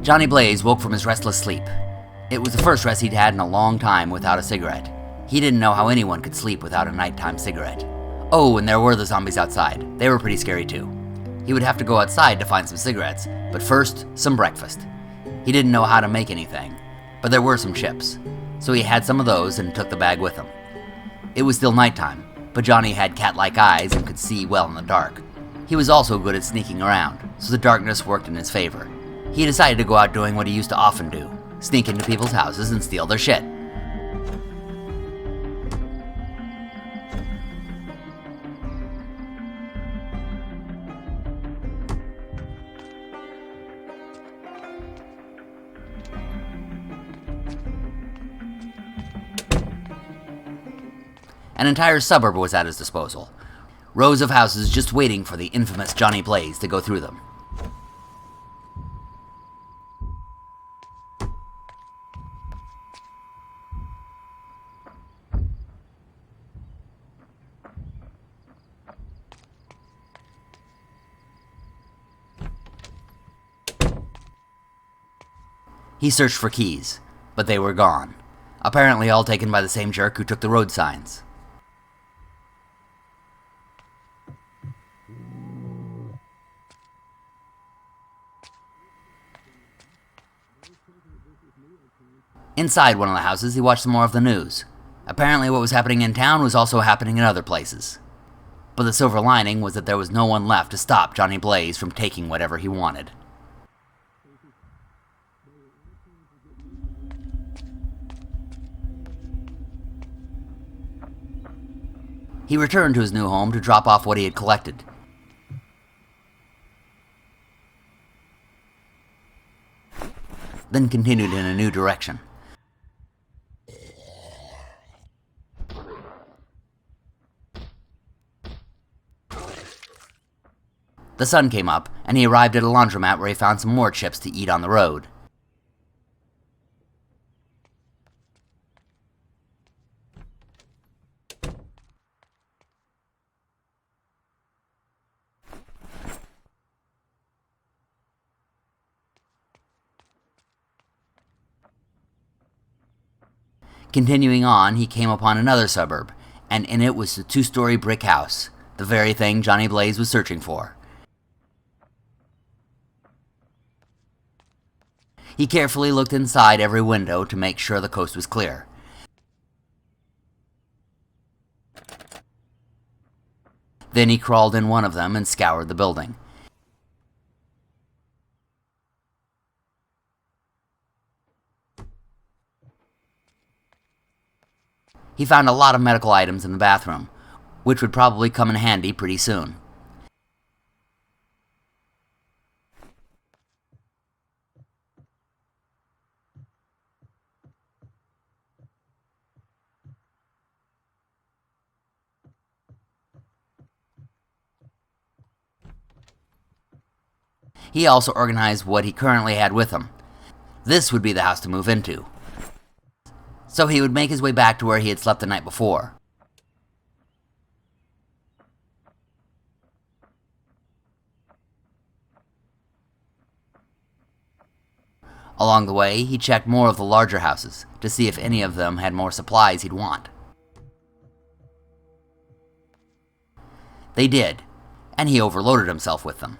Johnny Blaze woke from his restless sleep. It was the first rest he'd had in a long time without a cigarette. He didn't know how anyone could sleep without a nighttime cigarette. Oh, and there were the zombies outside. They were pretty scary too. He would have to go outside to find some cigarettes, but first, some breakfast. He didn't know how to make anything, but there were some chips. So he had some of those and took the bag with him. It was still nighttime, but Johnny had cat-like eyes and could see well in the dark. He was also good at sneaking around, so the darkness worked in his favor. He decided to go out doing what he used to often do, sneak into people's houses and steal their shit. An entire suburb was at his disposal. Rows of houses just waiting for the infamous Johnny Blaze to go through them. He searched for keys, but they were gone. Apparently all taken by the same jerk who took the road signs. Inside one of the houses, he watched some more of the news. Apparently what was happening in town was also happening in other places. But the silver lining was that there was no one left to stop Johnny Blaze from taking whatever he wanted. He returned to his new home to drop off what he had collected. Then continued in a new direction. The sun came up, and he arrived at a laundromat where he found some more chips to eat on the road. Continuing on, he came upon another suburb, and in it was a 2-story brick house, the very thing Johnny Blaze was searching for. He carefully looked inside every window to make sure the coast was clear. Then he crawled in one of them and scoured the building. He found a lot of medical items in the bathroom, which would probably come in handy pretty soon. He also organized what he currently had with him. This would be the house to move into. So he would make his way back to where he had slept the night before. Along the way, he checked more of the larger houses to see if any of them had more supplies he'd want. They did, and he overloaded himself with them.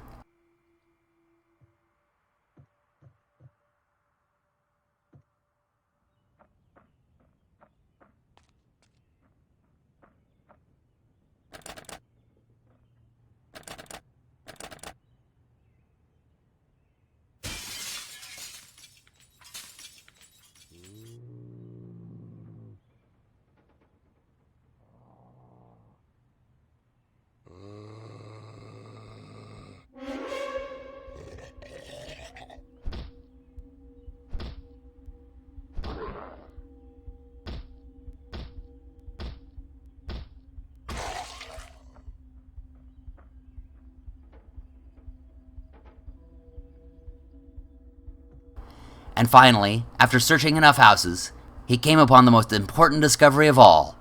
And finally, after searching enough houses, he came upon the most important discovery of all.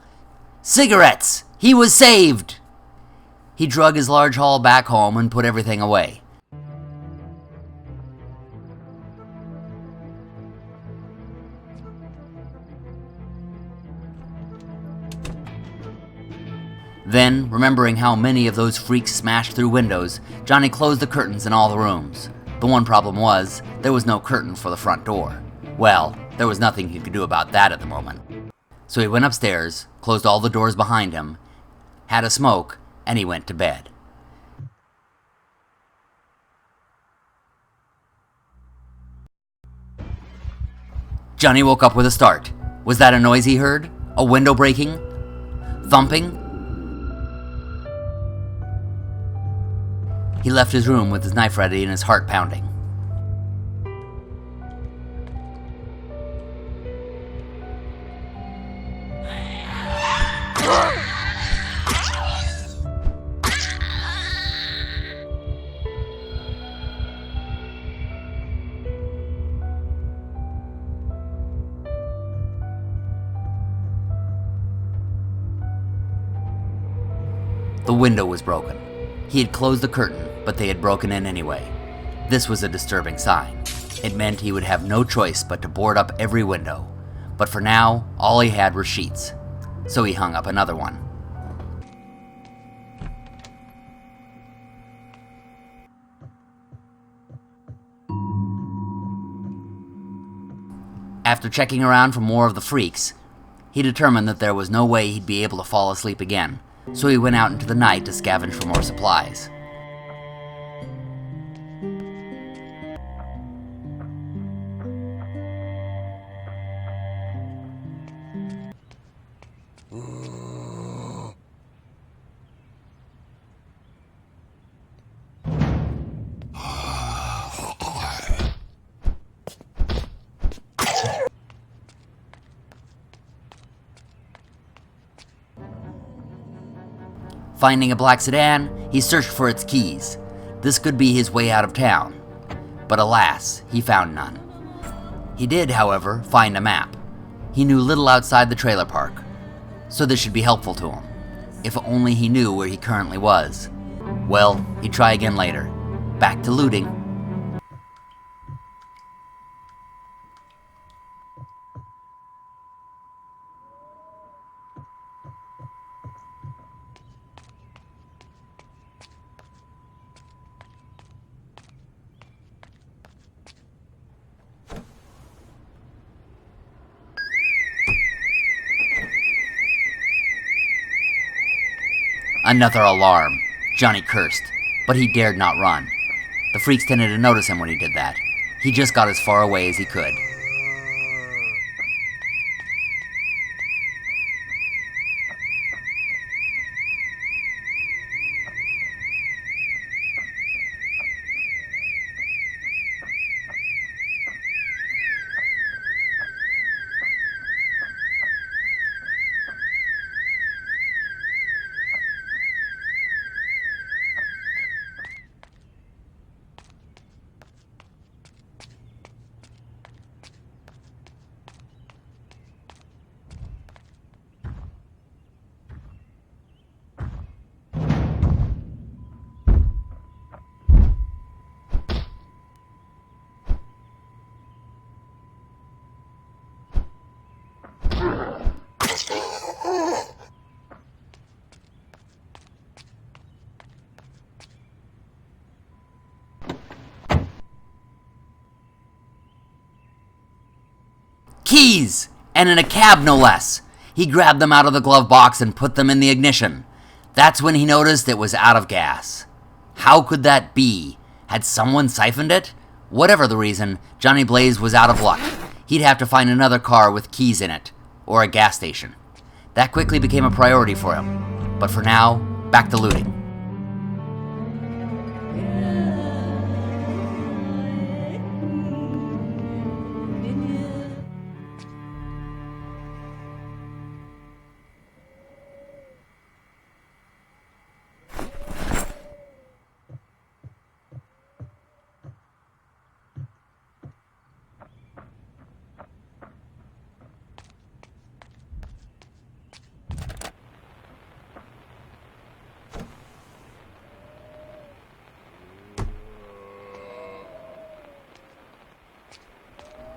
Cigarettes! He was saved! He drug his large haul back home and put everything away. Then, remembering how many of those freaks smashed through windows, Johnny closed the curtains in all the rooms. The one problem was, there was no curtain for the front door. Well, there was nothing he could do about that at the moment. So he went upstairs, closed all the doors behind him, had a smoke, and he went to bed. Johnny woke up with a start. Was that a noise he heard? A window breaking? Thumping? He left his room with his knife ready and his heart pounding. The window was broken. He had closed the curtain, but they had broken in anyway. This was a disturbing sign. It meant he would have no choice but to board up every window. But for now, all he had were sheets. So he hung up another one. After checking around for more of the freaks, he determined that there was no way he'd be able to fall asleep again. So he went out into the night to scavenge for more supplies. Finding a black sedan, he searched for its keys. This could be his way out of town. But alas, he found none. He did, however, find a map. He knew little outside the trailer park, so this should be helpful to him. If only he knew where he currently was. Well, he'd try again later. Back to looting. Another alarm. Johnny cursed, but he dared not run. The freaks tended to notice him when he did that. He just got as far away as he could. Keys! And in a cab, no less. He grabbed them out of the glove box and put them in the ignition. That's when he noticed it was out of gas. How could that be? Had someone siphoned it? Whatever the reason, Johnny Blaze was out of luck. He'd have to find another car with keys in it, or a gas station. That quickly became a priority for him. But for now, back to looting.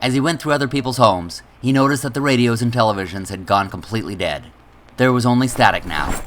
As he went through other people's homes, he noticed that the radios and televisions had gone completely dead. There was only static now.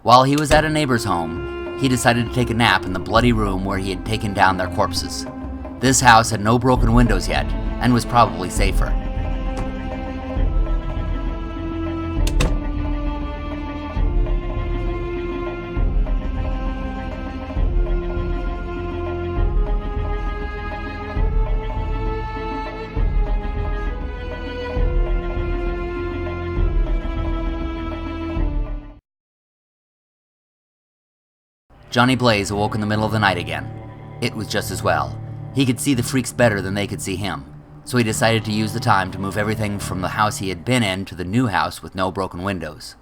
While he was at a neighbor's home, he decided to take a nap in the bloody room where he had taken down their corpses. This house had no broken windows yet, and was probably safer. Johnny Blaze awoke in the middle of the night again. It was just as well. He could see the freaks better than they could see him, so he decided to use the time to move everything from the house he had been in to the new house with no broken windows.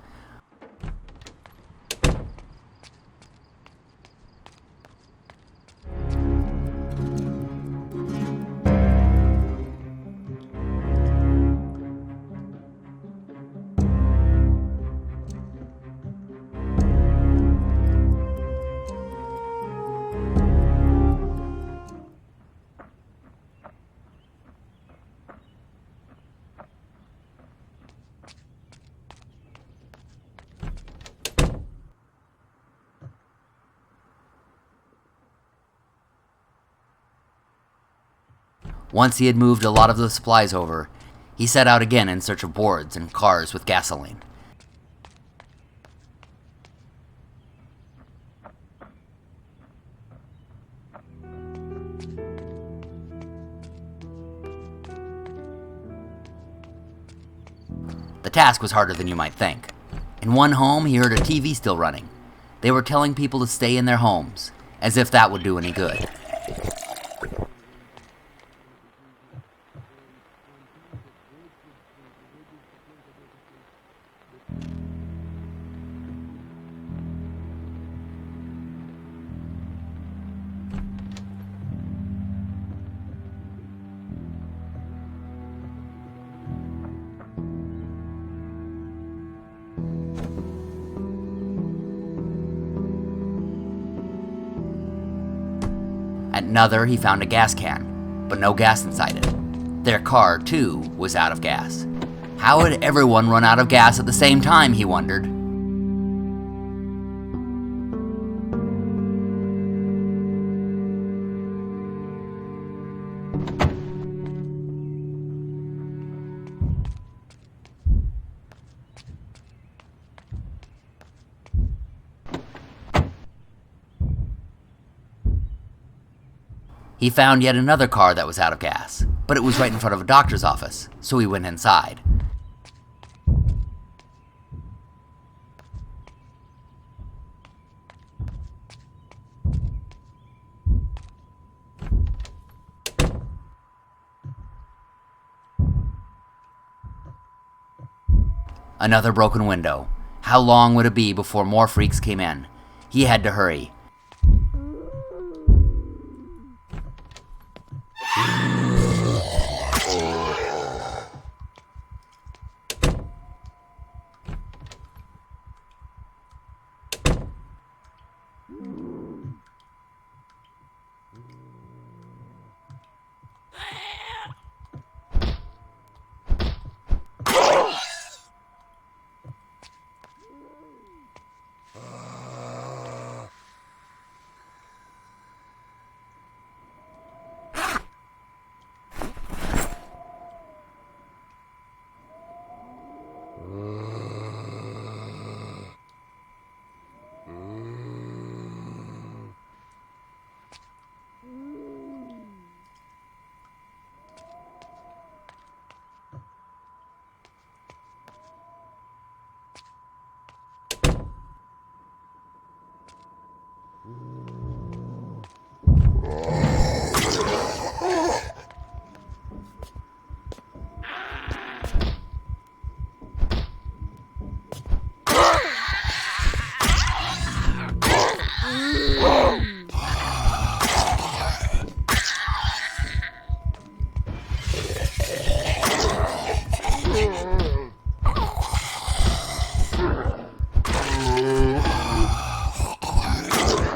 Once he had moved a lot of the supplies over, he set out again in search of boards and cars with gasoline. The task was harder than you might think. In one home, he heard a TV still running. They were telling people to stay in their homes, as if that would do any good. At another, he found a gas can, but no gas inside it. Their car, too, was out of gas. How had everyone run out of gas at the same time, he wondered. He found yet another car that was out of gas, but it was right in front of a doctor's office, so he went inside. Another broken window. How long would it be before more freaks came in? He had to hurry.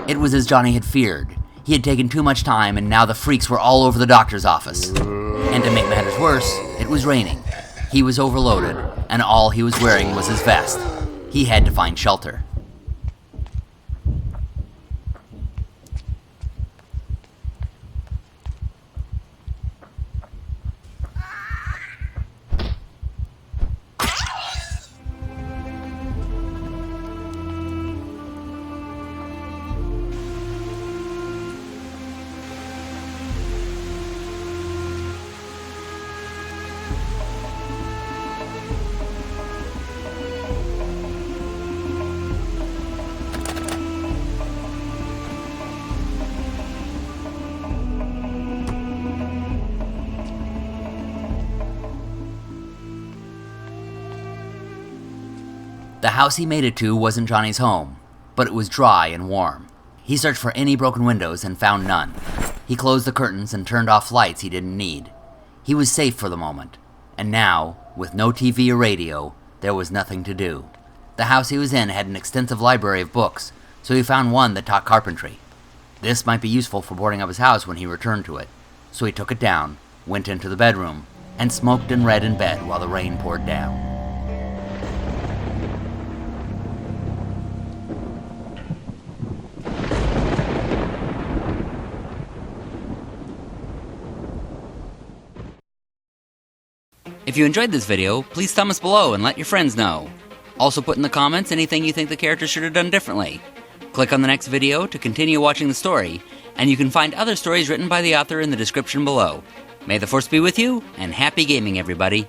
It was as Johnny had feared. He had taken too much time, and now the freaks were all over the doctor's office. And to make matters worse, it was raining. He was overloaded, and all he was wearing was his vest. He had to find shelter. The house he made it to wasn't Johnny's home, but it was dry and warm. He searched for any broken windows and found none. He closed the curtains and turned off lights he didn't need. He was safe for the moment, and now, with no TV or radio, there was nothing to do. The house he was in had an extensive library of books, so he found one that taught carpentry. This might be useful for boarding up his house when he returned to it, so he took it down, went into the bedroom, and smoked and read in bed while the rain poured down. If you enjoyed this video, please thumb us below and let your friends know. Also put in the comments anything you think the character should have done differently. Click on the next video to continue watching the story, and you can find other stories written by the author in the description below. May the Force be with you, and happy gaming, everybody!